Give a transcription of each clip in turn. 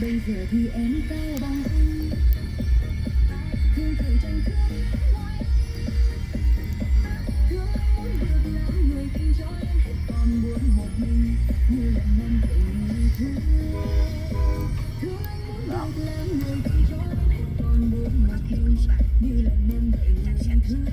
Bây giờ thì em cao bằng anh, thương thời tranh thương nói thương muốn được làm người tình cho em hết còn buồn một mình như lần em tình thương thương anh muốn được làm người tình cho em hết còn buồn một mình như lần em tình thương.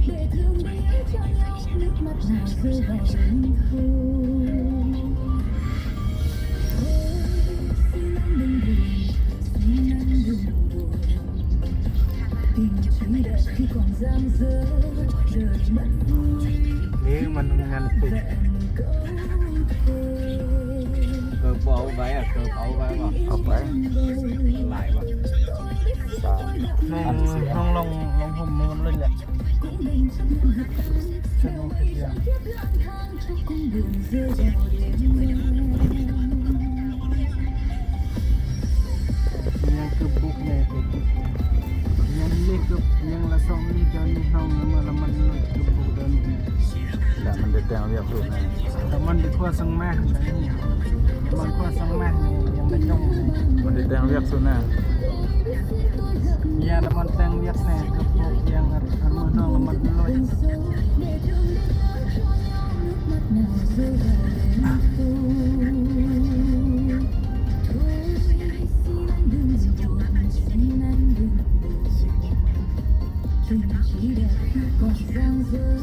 Để thương biết cho nhau nước mắt nào rơi vào tim thương. Xin anh đừng buồn, xin anh đừng buồn. Tình chỉ đẹp khi còn giang dở, đời mất vui. Nếu mình ngăn tụt cơ bộ vậy à, cơ bộ vậy mà học vậy lại mà long long long hồng mưa lên lẹ chân không thấy gì nhà cướp bút nè nhà đi cướp nhà là xong đi cho đi không mà là mình cướp bút đơn là mình được đèo việc rồi nàyแต่มันดีกว่าสังมาอะไรเนี่ยมันกว่าสังมายังไม่ยง mình được đèo việc rồi nè ยาละมันแต่งเวียกแน่กับพวกยังอันมือน้องละมันลอยtình chỉ đẹp khi còn giang dở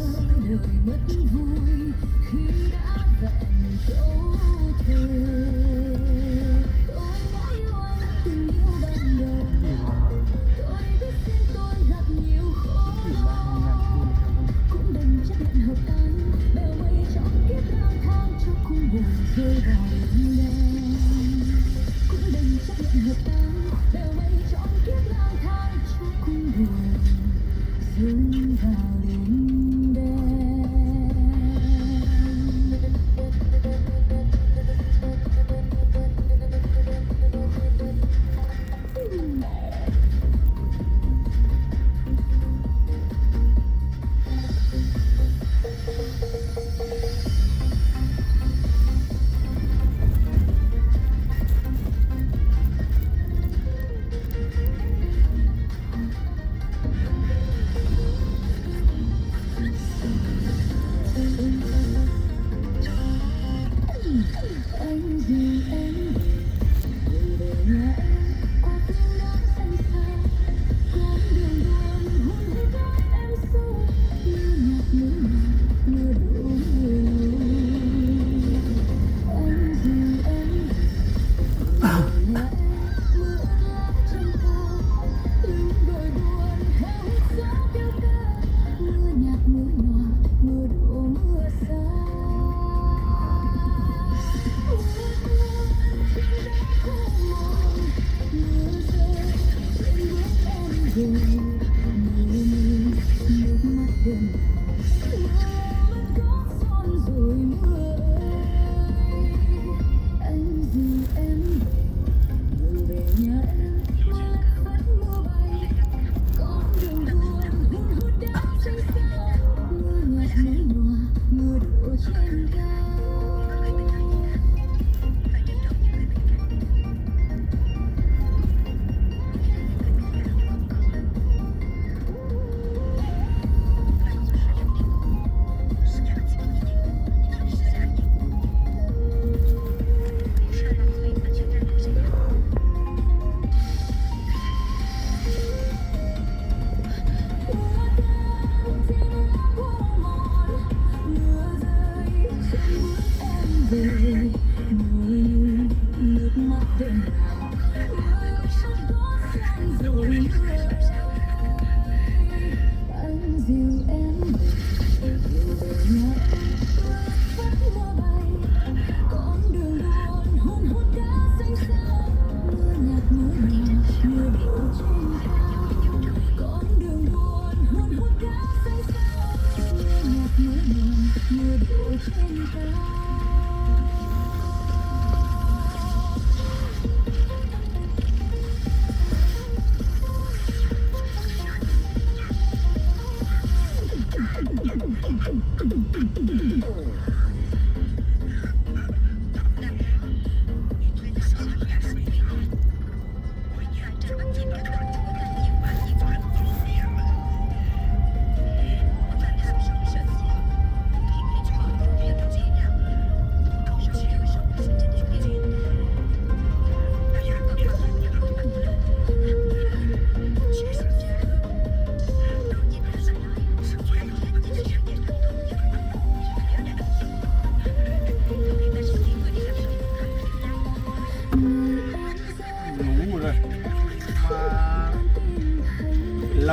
đời mất vui khi đã vẹn câu thơ. Tôi đã yêu anh tình yêu ban đầu, tôi biết xin tôi gặp nhiều khó cũng đành chấp nhận hợp tan bèo mây trong kiếp lang thang cho cung buồn rơi vào đêm đen. Cũng đành chấp nhận hợp tan bèo mây trong kiếp lang thang cho cung buồn rơi vào đêm đen. Anh vì em gửi về nhà em qua tiếng đã xanh xa con đường buồn hôn với đôi em sâu mưa nhạt mưa nhạt mưa đổ mưa anh vì em gửi về nhà em mưa lá trong cao những đồi buồn theo gió kêu ca mưa nhạt mưa nhòa mưa đổ mưa xa. Nước mắt đêm mất gót son rồi mưa ơi anh vì em gửi về nhà em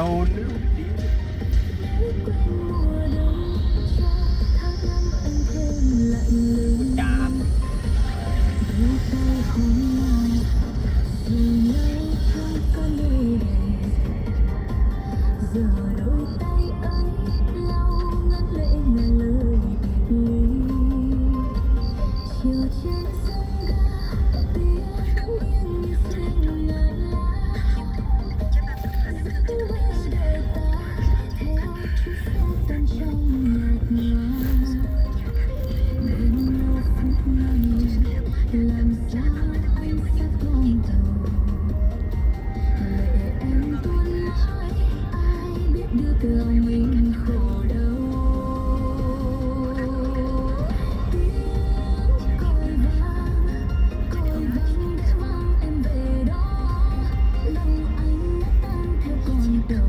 lâu nữa chán giờ đôi tay ấy lau ngấn lệ ngàn lời biệt ly chiều trên sân ga tiếng nghiêng như xuyên ngàn lá giấc mơ đời ta theo chiếc xe tan trong nhạt nhòa bên nhau phút này làm sao anh sắp mong đầu lệ em tuôn lối ai biết được lòng mình khổ đau tiếng còi vang để mang em về đó lòng anh đã tan theo con tàu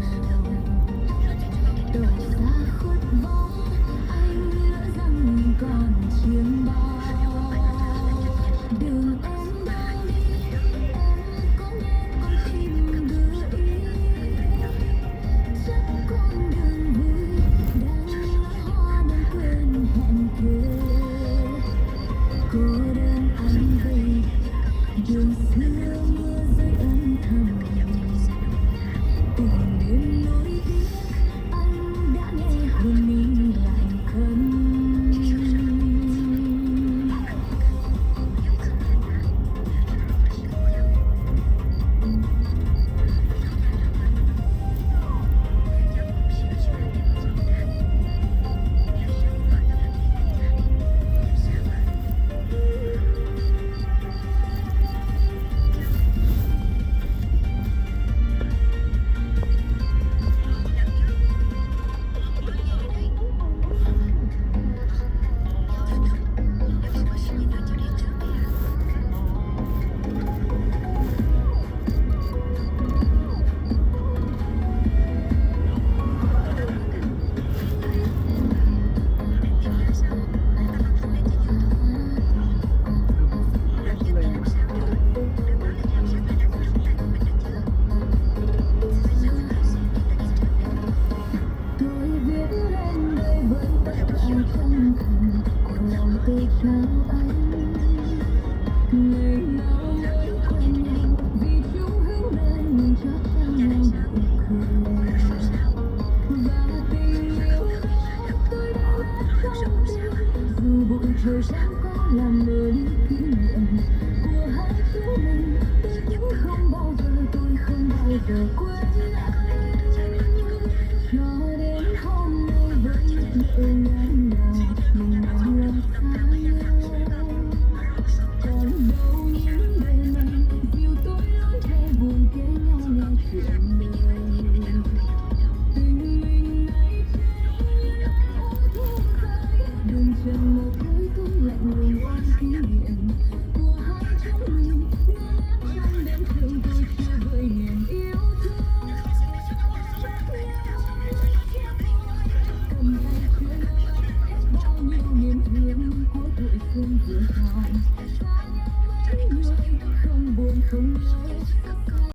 xa khuất bóng anh lỡ rằng còn chiếm bao đường em đang đi em có nghe con chim đưa ý chắc con đường vui đang ngắm hoa đang quên hẹn thề cô đơn anh về đường xưa mưa rơi âm thầm từng đêm nỗi tiếc anh đã nghe hồn mình lạnh câm. Tôi viết lên đây với tất cả chân thành của lòng tôi trao anh ngày nào mới quen nhau vì chung hướng đời mình chót trao nhau nụ cười và tình yêu đó tôi đã mất trong tim dù bụi trời chẳng có làm nên kỷ niệm của hai chúng mình tôi không bao giờ quên anh cho đến hôm nay vẫn nhớ ngàn nào mình đang làm xa nhau còn đâu những bề này dìu tôi lối theo buồn kể nhau nghe chuyện đời tình mình này đường trần một khối tôi lạnh lùng ôm kỷ niệm của hai chúng mình ngỡ trong đêm thương tôi chia vơi niềm yêu thương cầm tay chưa nói hết bao nhiêu niềm thương của tuổi xuân vừa tròn xa nhau mấy người không buồn không nhớ